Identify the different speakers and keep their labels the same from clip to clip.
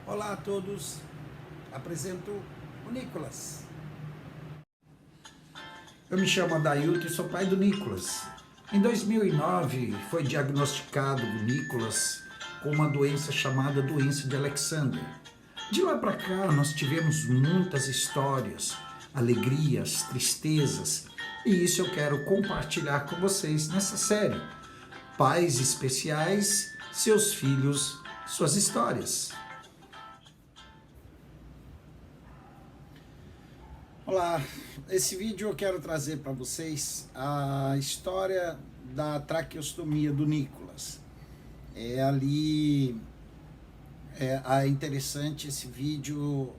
Speaker 1: Olá a todos, apresento o Nicolas. Eu me chamo Adailton e sou pai do Nicolas. Em 2009 foi diagnosticado o Nicolas com uma doença chamada doença de Alexander. De lá para cá nós tivemos muitas histórias, alegrias, tristezas, e isso eu quero compartilhar com vocês nessa série. Pais especiais, seus filhos, suas histórias. Olá, esse vídeo eu quero trazer para vocês a história da traqueostomia do Nicolas. É interessante esse vídeo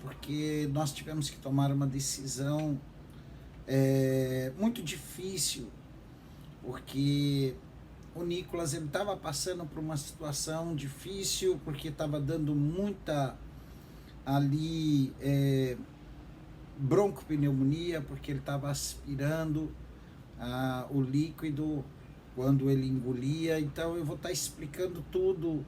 Speaker 1: porque nós tivemos que tomar uma decisão muito difícil, porque o Nicolas estava passando por uma situação difícil, porque estava dando muita broncopneumonia, porque ele estava aspirando o líquido quando ele engolia. Então eu vou estar explicando tudo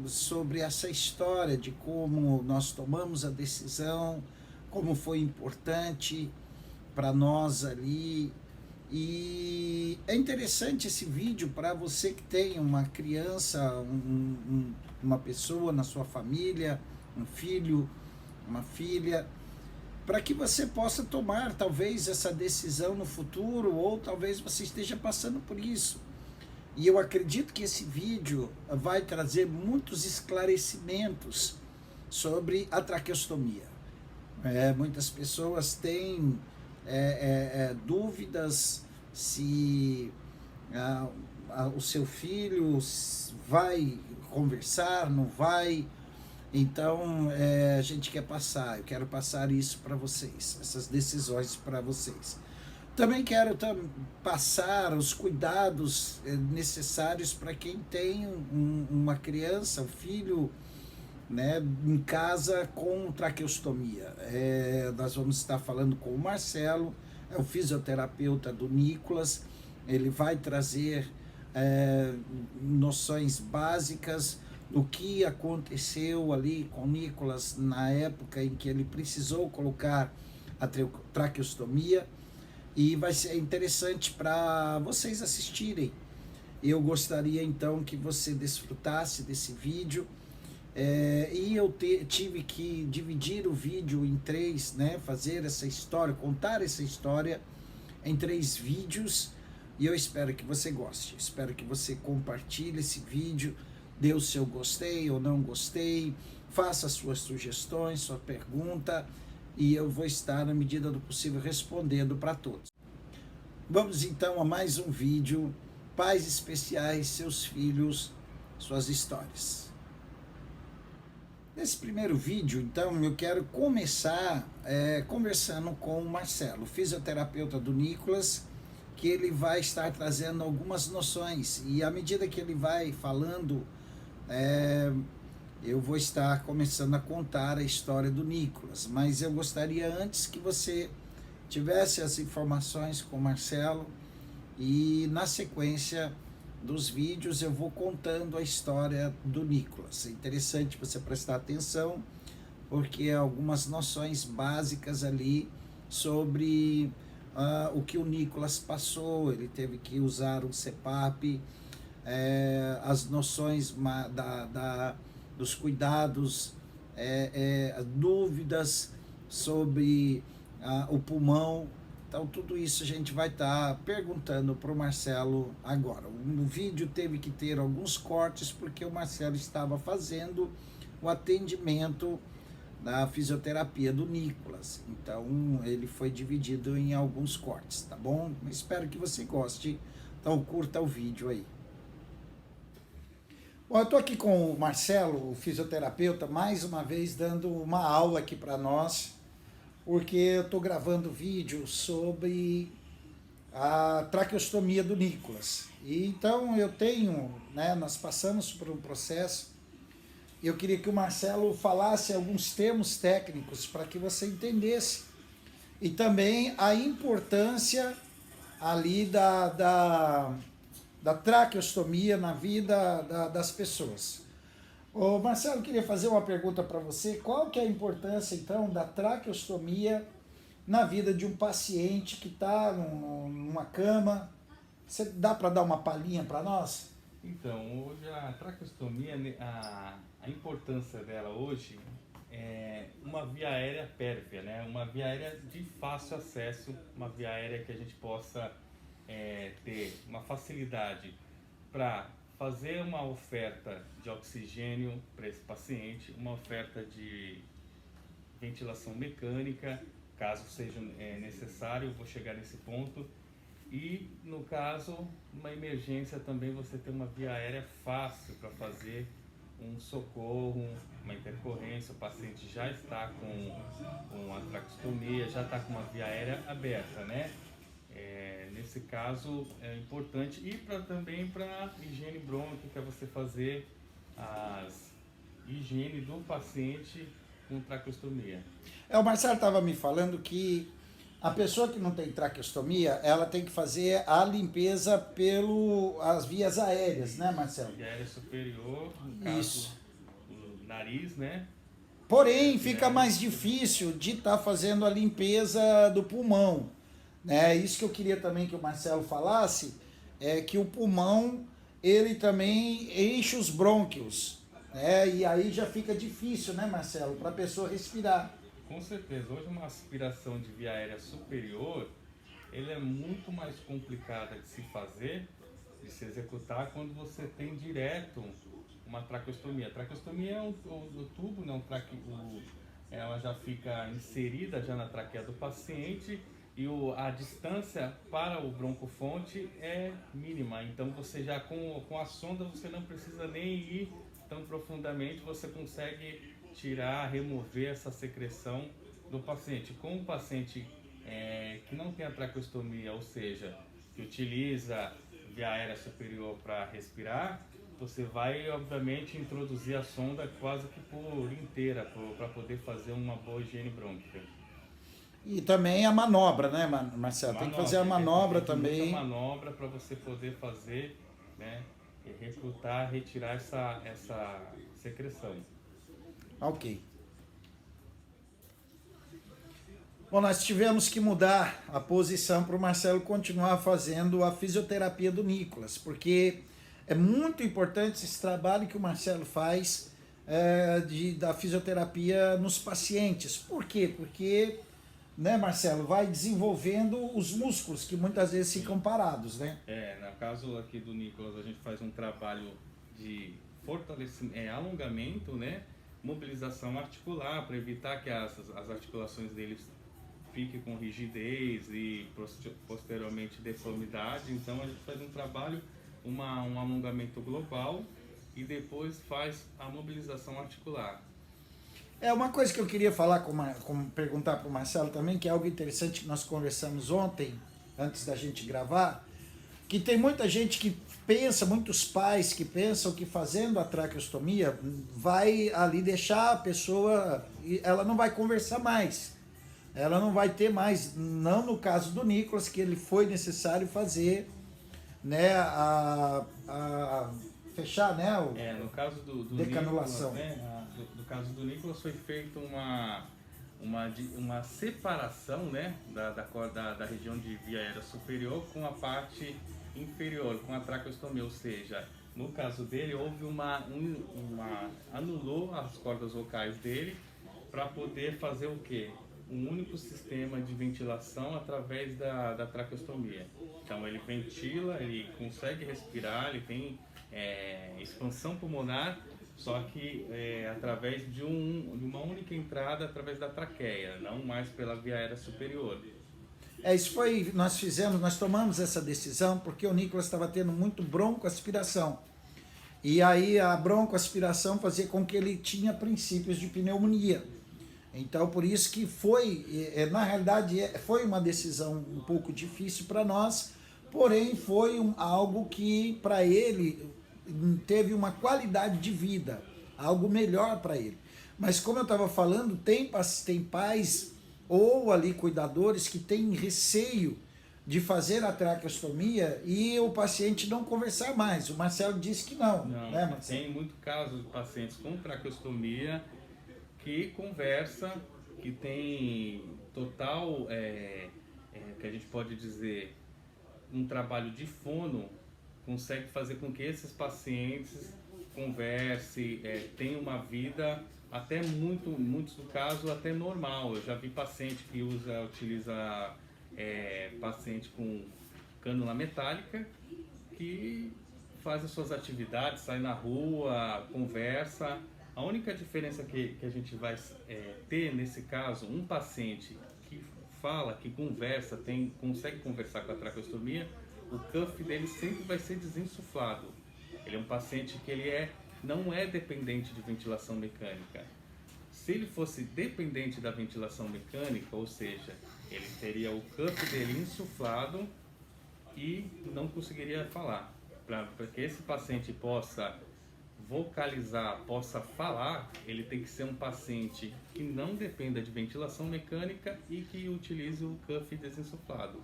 Speaker 1: sobre essa história de como nós tomamos a decisão, como foi importante para nós ali. E é interessante esse vídeo para você que tem uma criança, uma pessoa na sua família, um filho, uma filha, para que você possa tomar talvez essa decisão no futuro, ou talvez você esteja passando por isso. E eu acredito que esse vídeo vai trazer muitos esclarecimentos sobre a traqueostomia. Muitas pessoas têm dúvidas se o seu filho vai conversar, não vai. Então, eu quero passar isso para vocês, essas decisões para vocês. Também quero passar os cuidados necessários para quem tem uma criança, um filho, né, em casa com traqueostomia. Nós vamos estar falando com o Marcelo, é o fisioterapeuta do Nicolas. Ele vai trazer noções básicas o que aconteceu ali com o Nicolas na época em que ele precisou colocar a traqueostomia, e vai ser interessante para vocês assistirem. Eu gostaria então que você desfrutasse desse vídeo, e eu tive que dividir o vídeo em três, né, fazer essa história, contar essa história em 3 vídeos, e eu espero que você goste, espero que você compartilhe esse vídeo, dê o seu gostei ou não gostei, faça suas sugestões, sua pergunta, e eu vou estar, na medida do possível, respondendo para todos. Vamos então a mais um vídeo, Pais Especiais, Seus Filhos, Suas Histórias. Nesse primeiro vídeo, então, eu quero começar conversando com o Marcelo, fisioterapeuta do Nicolas, que ele vai estar trazendo algumas noções, e à medida que ele vai falando, eu vou estar começando a contar a história do Nicolas, mas eu gostaria antes que você tivesse as informações com o Marcelo, e na sequência dos vídeos eu vou contando a história do Nicolas. É interessante você prestar atenção, porque algumas noções básicas ali sobre o que o Nicolas passou. Ele teve que usar um CPAP, as noções dos cuidados, dúvidas sobre o pulmão. Então tudo isso a gente vai estar perguntando para o Marcelo agora. O vídeo teve que ter alguns cortes porque o Marcelo estava fazendo o atendimento da fisioterapia do Nicolas, então ele foi dividido em alguns cortes, tá bom? Espero que você goste, então curta o vídeo aí. Bom, eu estou aqui com o Marcelo, o fisioterapeuta, mais uma vez dando uma aula aqui para nós, porque eu estou gravando vídeo sobre a traqueostomia do Nicolas. E então eu tenho, nós passamos por um processo, eu queria que o Marcelo falasse alguns termos técnicos para que você entendesse, e também a importância ali da traqueostomia na vida das pessoas. Ô Marcelo, queria fazer uma pergunta para você. Qual que é a importância, então, da traqueostomia na vida de um paciente que está numa cama? Você dá para dar uma palhinha para nós?
Speaker 2: Então, hoje a traqueostomia, né, a importância dela hoje é uma via aérea pérvia, né? Uma via aérea de fácil acesso, uma via aérea que a gente possa ter uma facilidade para fazer uma oferta de oxigênio para esse paciente, uma oferta de ventilação mecânica, caso seja necessário, eu vou chegar nesse ponto. E no caso, uma emergência também você tem uma via aérea fácil para fazer um socorro, uma intercorrência, o paciente já está com uma traqueostomia, já está com uma via aérea aberta, né? Nesse caso é importante e também para higiene brônquica, você fazer as higiene do paciente com traqueostomia.
Speaker 1: O Marcelo estava me falando que a pessoa que não tem traqueostomia, ela tem que fazer a limpeza pelas vias aéreas, né, Marcelo?
Speaker 2: Via aérea superior, no caso,
Speaker 1: Isso.
Speaker 2: o nariz, né?
Speaker 1: Porém,
Speaker 2: Via
Speaker 1: fica
Speaker 2: aérea
Speaker 1: mais difícil de estar fazendo a limpeza do pulmão, né? Isso que eu queria também que o Marcelo falasse, é que o pulmão, ele também enche os brônquios, né? E aí já fica difícil, né, Marcelo, para a pessoa respirar.
Speaker 2: Com certeza, hoje uma aspiração de via aérea superior, ele é muito mais complicada de se fazer, de se executar quando você tem direto uma traqueostomia. A traqueostomia é o tubo, né, ela já fica inserida já na traqueia do paciente e a distância para o broncofonte é mínima. Então você já com a sonda você não precisa nem ir tão profundamente, você consegue tirar, remover essa secreção do paciente. Com o paciente que não tem a traqueostomia, ou seja, que utiliza via aérea superior para respirar, você vai, obviamente, introduzir a sonda quase que por inteira, para poder fazer uma boa higiene brônquica.
Speaker 1: E também a manobra, né, Marcelo? Tem que fazer a manobra também.
Speaker 2: Muita manobra para você poder fazer, né, e recrutar, retirar essa secreção.
Speaker 1: Ok. Bom, nós tivemos que mudar a posição para o Marcelo continuar fazendo a fisioterapia do Nicolas, porque é muito importante esse trabalho que o Marcelo faz da fisioterapia nos pacientes. Por quê? Porque, né, Marcelo, vai desenvolvendo os músculos que muitas vezes ficam parados, né?
Speaker 2: No caso aqui do Nicolas, a gente faz um trabalho de fortalecimento, alongamento, né? Mobilização articular para evitar que as articulações deles fiquem com rigidez e posteriormente deformidade. Então a gente faz um trabalho, um alongamento global e depois faz a mobilização articular.
Speaker 1: Uma coisa que eu queria falar, perguntar para o Marcelo também, que é algo interessante que nós conversamos ontem, antes da gente gravar, que tem muita gente que pensa, muitos pais que pensam que fazendo a traqueostomia vai ali deixar a pessoa, ela não vai conversar mais, ela não vai ter mais, não no caso do Nicolas, que ele foi necessário fazer, né, fechar, né,
Speaker 2: no caso do
Speaker 1: decanulação.
Speaker 2: Nicolas, né, no caso do Nicolas foi feita uma separação, né, da região de via aérea superior com a parte inferior, com a traqueostomia, ou seja, no caso dele houve anulou as cordas vocais dele para poder fazer o quê? Um único sistema de ventilação através da traqueostomia. Então ele ventila, ele consegue respirar, ele tem expansão pulmonar, só que através de uma única entrada através da traqueia, não mais pela via aérea superior.
Speaker 1: Isso foi, nós tomamos essa decisão porque o Nicolas estava tendo muito broncoaspiração. E aí a broncoaspiração fazia com que ele tinha princípios de pneumonia. Então por isso que na realidade foi uma decisão um pouco difícil para nós, porém foi algo que para ele teve uma qualidade de vida, algo melhor para ele. Mas como eu estava falando, tem pais ou ali cuidadores que têm receio de fazer a traqueostomia e o paciente não conversar mais. O Marcelo disse que não.
Speaker 2: Não,
Speaker 1: né, Marcelo?
Speaker 2: tem muito caso de pacientes com traqueostomia que conversa, que tem total, que a gente pode dizer, um trabalho de fono, consegue fazer com que esses pacientes conversem, tenham uma vida até muitos do caso até normal. Eu já vi paciente que utiliza paciente com cânula metálica, que faz as suas atividades, sai na rua, conversa. A única diferença que a gente vai ter nesse caso, um paciente que fala, que conversa, consegue conversar com a traqueostomia, o cuff dele sempre vai ser desinsuflado. Ele é um paciente que não é dependente de ventilação mecânica. Se ele fosse dependente da ventilação mecânica, ou seja, ele teria o cuff dele insuflado e não conseguiria falar. Para que esse paciente possa vocalizar, possa falar, ele tem que ser um paciente que não dependa de ventilação mecânica e que utilize o cuff desinsuflado.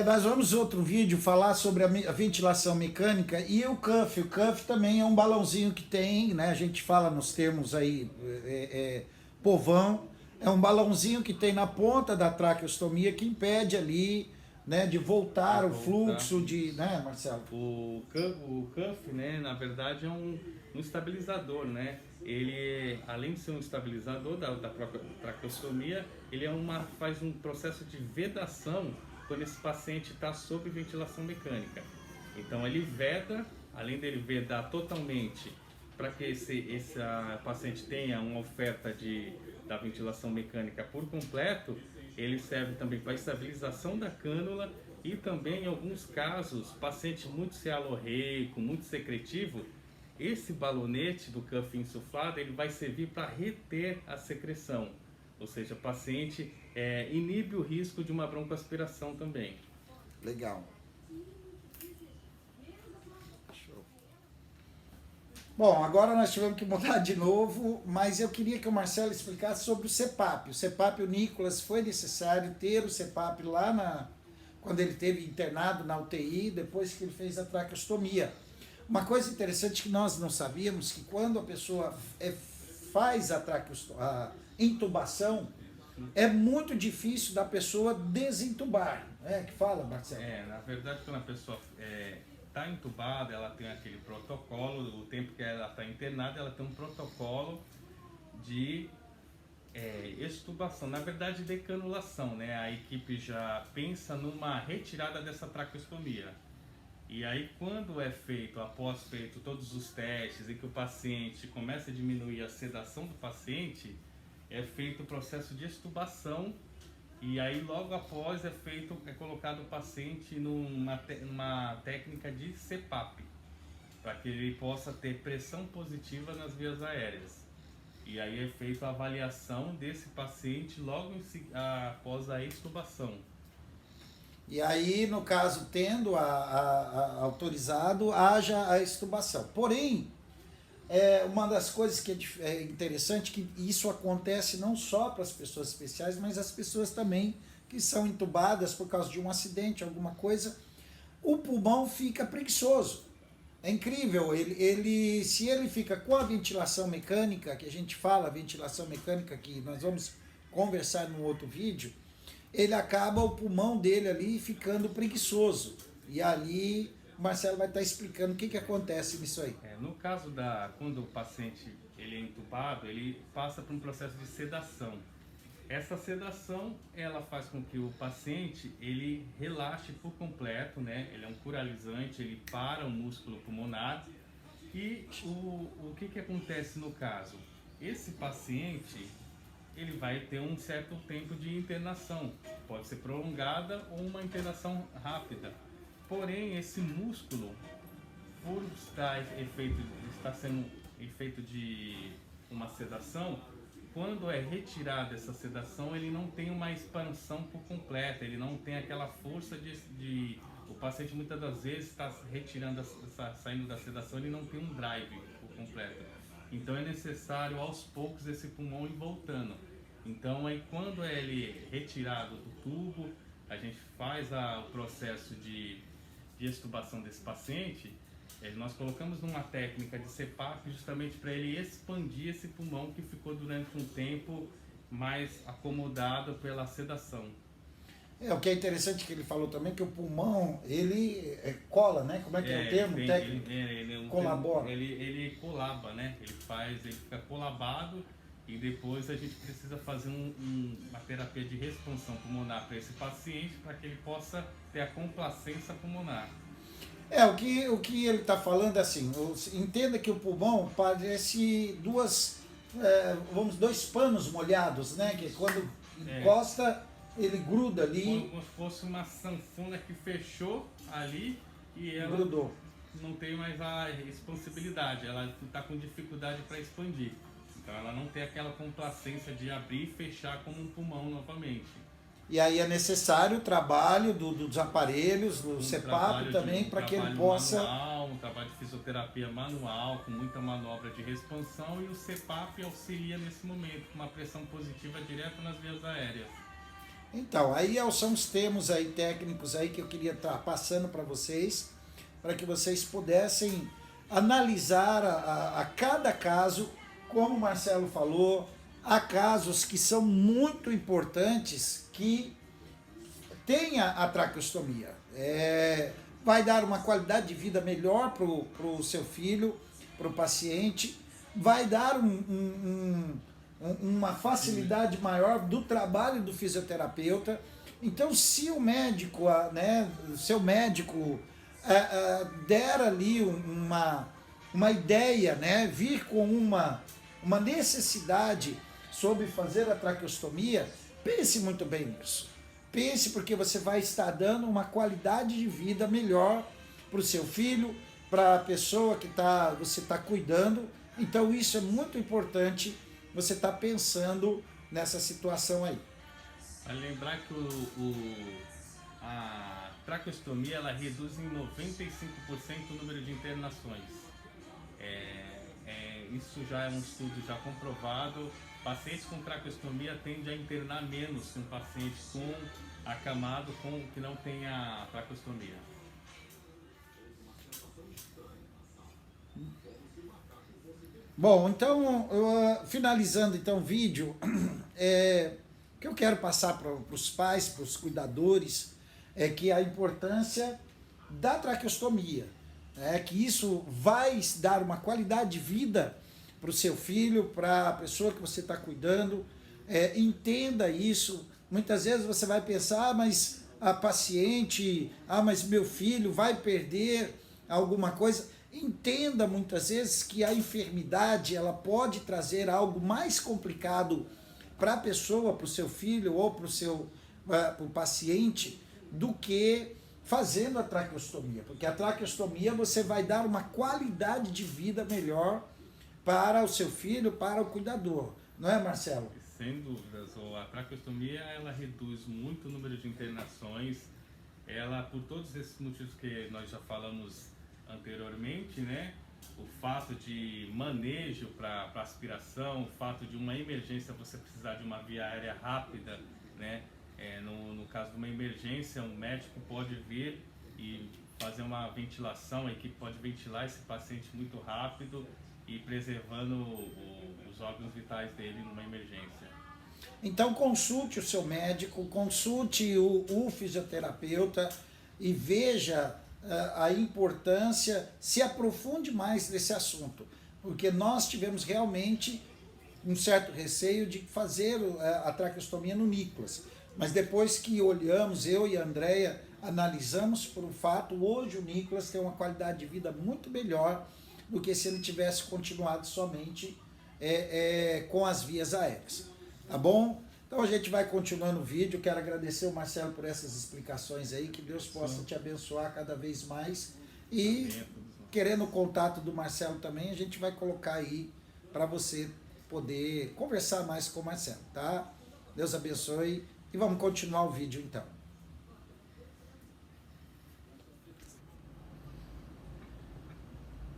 Speaker 1: Nós vamos em outro vídeo falar sobre a ventilação mecânica e o cuff. O cuff também é um balãozinho que tem, né? A gente fala nos termos aí, povão. É um balãozinho que tem na ponta da traqueostomia que impede ali, né, de voltar o fluxo né, Marcelo?
Speaker 2: O cuff, né, na verdade é um estabilizador, né? Ele, além de ser um estabilizador da própria traqueostomia, ele faz um processo de vedação quando esse paciente está sob ventilação mecânica. Então ele veda, além dele vedar totalmente para que esse paciente tenha uma oferta da ventilação mecânica por completo, ele serve também para a estabilização da cânula e também, em alguns casos, paciente muito cialorreico, muito secretivo, esse balonete do cuff insuflado ele vai servir para reter a secreção. Ou seja, o paciente inibe o risco de uma broncoaspiração também.
Speaker 1: Legal. Show. Bom, agora nós tivemos que mudar de novo, mas eu queria que o Marcelo explicasse sobre o CPAP. O CPAP, o Nicolas, foi necessário ter o CPAP lá quando ele teve internado na UTI, depois que ele fez a traqueostomia. Uma coisa interessante que nós não sabíamos, que quando a pessoa faz a intubação, é muito difícil da pessoa desentubar, né? Que fala, Marcelo?
Speaker 2: Na verdade, quando a pessoa está entubada, ela tem aquele protocolo, o tempo que ela está internada, ela tem um protocolo de extubação, na verdade decanulação, né? A equipe já pensa numa retirada dessa traqueostomia. E aí quando após feito todos os testes e que o paciente começa a diminuir a sedação do paciente, é feito o processo de extubação e aí logo após é colocado o paciente numa técnica de CPAP, para que ele possa ter pressão positiva nas vias aéreas. E aí é feita a avaliação desse paciente logo após a extubação.
Speaker 1: E aí, no caso, tendo autorizado, haja a extubação. Porém, uma das coisas que é interessante que isso acontece não só para as pessoas especiais, mas as pessoas também que são entubadas por causa de um acidente, alguma coisa, o pulmão fica preguiçoso. É incrível, se ele fica com a ventilação mecânica, que a gente fala, ventilação mecânica, que nós vamos conversar num outro vídeo, ele acaba o pulmão dele ali ficando preguiçoso. E ali o Marcelo vai estar explicando o que acontece nisso aí.
Speaker 2: No caso quando o paciente ele é entubado, ele passa por um processo de sedação. Essa sedação, ela faz com que o paciente ele relaxe por completo, né? Ele é um curalizante, ele para o músculo pulmonar. E o que acontece no caso? Esse paciente ele vai ter um certo tempo de internação, pode ser prolongada ou uma internação rápida. Porém, esse músculo, por estar sendo efeito de uma sedação, quando é retirada essa sedação, ele não tem uma expansão por completa, ele não tem aquela força o paciente muitas das vezes está saindo da sedação, ele não tem um drive por completo. Então é necessário aos poucos esse pulmão ir voltando. Então aí quando ele é retirado do tubo, a gente faz o processo de extubação desse paciente, nós colocamos numa técnica de CPAP justamente para ele expandir esse pulmão que ficou durante um tempo mais acomodado pela sedação.
Speaker 1: O que é interessante que ele falou também, que o pulmão, ele cola, né? Como é que é o termo técnico? Colabora.
Speaker 2: Ele colaba, né? Ele fica colabado e depois a gente precisa fazer uma terapia de responção pulmonar para esse paciente, para que ele possa ter a complacência pulmonar.
Speaker 1: O que ele está falando é assim, entenda que o pulmão parece dois panos molhados, né? Que quando encosta, ele gruda ali.
Speaker 2: Como se fosse uma sanfona que fechou ali e ela
Speaker 1: grudou.
Speaker 2: Não tem mais a expansibilidade, ela está com dificuldade para expandir. Então ela não tem aquela complacência de abrir e fechar como um pulmão novamente.
Speaker 1: E aí é necessário o trabalho dos aparelhos, do CPAP também, para que ele possa...
Speaker 2: Um trabalho de fisioterapia manual, com muita manobra de expansão, e o CPAP auxilia nesse momento, com uma pressão positiva direta nas vias aéreas.
Speaker 1: Então, aí são os termos aí técnicos aí que eu queria estar passando para vocês, para que vocês pudessem analisar a cada caso, como o Marcelo falou. Há casos que são muito importantes que tenha a traqueostomia. Vai dar uma qualidade de vida melhor para o seu filho, para o paciente, vai dar uma facilidade maior do trabalho do fisioterapeuta. Então, se o médico, seu médico der ali uma ideia, vir com uma necessidade sobre fazer a traqueostomia, pense muito bem nisso. Pense, porque você vai estar dando uma qualidade de vida melhor para o seu filho, para a pessoa que você está cuidando. Então isso é muito importante, você está pensando nessa situação aí.
Speaker 2: Vale lembrar que a traqueostomia ela reduz em 95% o número de internações. Isso já é um estudo já comprovado. Pacientes com traqueostomia tendem a internar menos que um paciente acamado que não tem a traqueostomia.
Speaker 1: Bom, então, finalizando então o vídeo, o que eu quero passar para os pais, para os cuidadores, é que a importância da traqueostomia, que isso vai dar uma qualidade de vida para o seu filho, para a pessoa que você está cuidando. Entenda isso. Muitas vezes você vai pensar, mas a paciente, mas meu filho vai perder alguma coisa. Entenda muitas vezes que a enfermidade ela pode trazer algo mais complicado para a pessoa, para o seu filho ou para o paciente, do que fazendo a traqueostomia. Porque a traqueostomia você vai dar uma qualidade de vida melhor para o seu filho, para o cuidador. Não é, Marcelo?
Speaker 2: Sem dúvidas. A traqueostomia ela reduz muito o número de internações. Ela, por todos esses motivos que nós já falamos anteriormente, o fato de manejo para aspiração, o fato de uma emergência você precisar de uma via aérea rápida, no caso de uma emergência, um médico pode vir e fazer uma ventilação, a equipe pode ventilar esse paciente muito rápido e preservando os órgãos vitais dele numa emergência.
Speaker 1: Então consulte o seu médico, consulte o fisioterapeuta e veja a importância, se aprofunde mais nesse assunto, porque nós tivemos realmente um certo receio de fazer a traqueostomia no Nicolas, mas depois que olhamos, eu e a Andréia analisamos por um fato, hoje o Nicolas tem uma qualidade de vida muito melhor do que se ele tivesse continuado somente com as vias aéreas. Tá bom? Então a gente vai continuando o vídeo. Quero agradecer o Marcelo por essas explicações aí, que Deus possa te abençoar cada vez mais. E querendo o contato do Marcelo também, a gente vai colocar aí para você poder conversar mais com o Marcelo, tá? Deus abençoe e vamos continuar o vídeo então.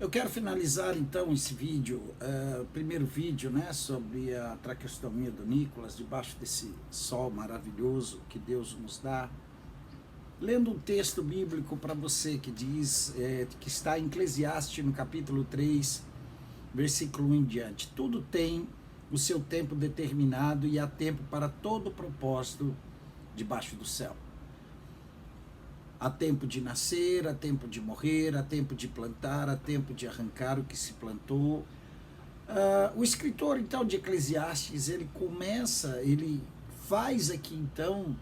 Speaker 1: Eu quero finalizar então esse vídeo, o primeiro vídeo, sobre a traqueostomia do Nicolas, debaixo desse sol maravilhoso que Deus nos dá. lendo um texto bíblico para você que diz, que está em Eclesiastes no capítulo 3, versículo 1 em diante. Tudo tem o seu tempo determinado e há tempo para todo propósito debaixo do céu. Há tempo de nascer, há tempo de morrer, há tempo de plantar, há tempo de arrancar o que se plantou. O escritor, então, de Eclesiastes, ele faz aqui, então,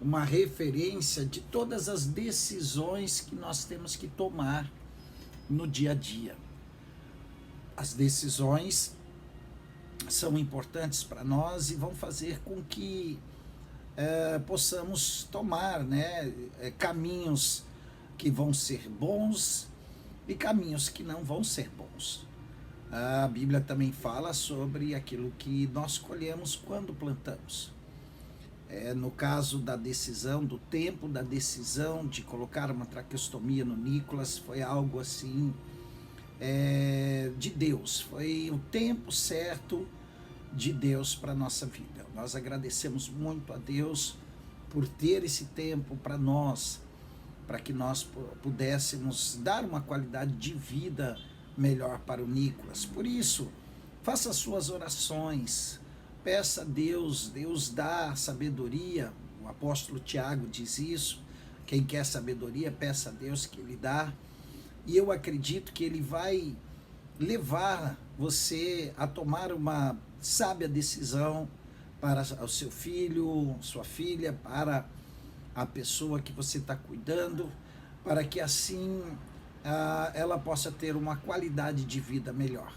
Speaker 1: uma referência de todas as decisões que nós temos que tomar no dia a dia. As decisões são importantes para nós e vão fazer com que possamos tomar, né, caminhos que vão ser bons e caminhos que não vão ser bons. A Bíblia também fala sobre aquilo que nós colhemos quando plantamos. No caso da decisão, do tempo da decisão de colocar uma traqueostomia no Nicolas, foi algo assim de Deus, foi o tempo certo de Deus para a nossa vida. Nós agradecemos muito a Deus por ter esse tempo para nós, para que nós pudéssemos dar uma qualidade de vida melhor para o Nicolas. Por isso, faça as suas orações, peça a Deus, Deus dá sabedoria, o apóstolo Tiago diz isso, quem quer sabedoria, peça a Deus que Ele dá, e eu acredito que Ele vai levar você a tomar uma sábia decisão para o seu filho, sua filha, para a pessoa que você está cuidando, para que assim ela possa ter uma qualidade de vida melhor.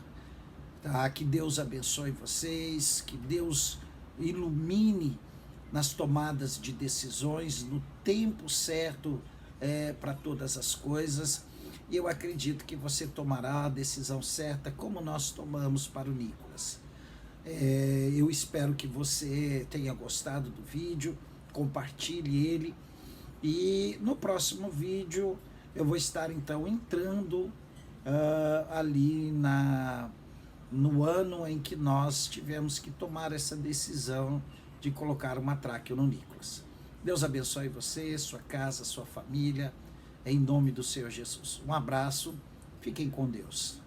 Speaker 1: Tá? Que Deus abençoe vocês, que Deus ilumine nas tomadas de decisões, no tempo certo para todas as coisas. E eu acredito que você tomará a decisão certa, como nós tomamos para o Nicolas. Eu espero que você tenha gostado do vídeo, compartilhe ele. E no próximo vídeo eu vou estar então entrando ali no ano em que nós tivemos que tomar essa decisão de colocar uma tráqueo no Nicolas. Deus abençoe você, sua casa, sua família, em nome do Senhor Jesus. Um abraço, fiquem com Deus.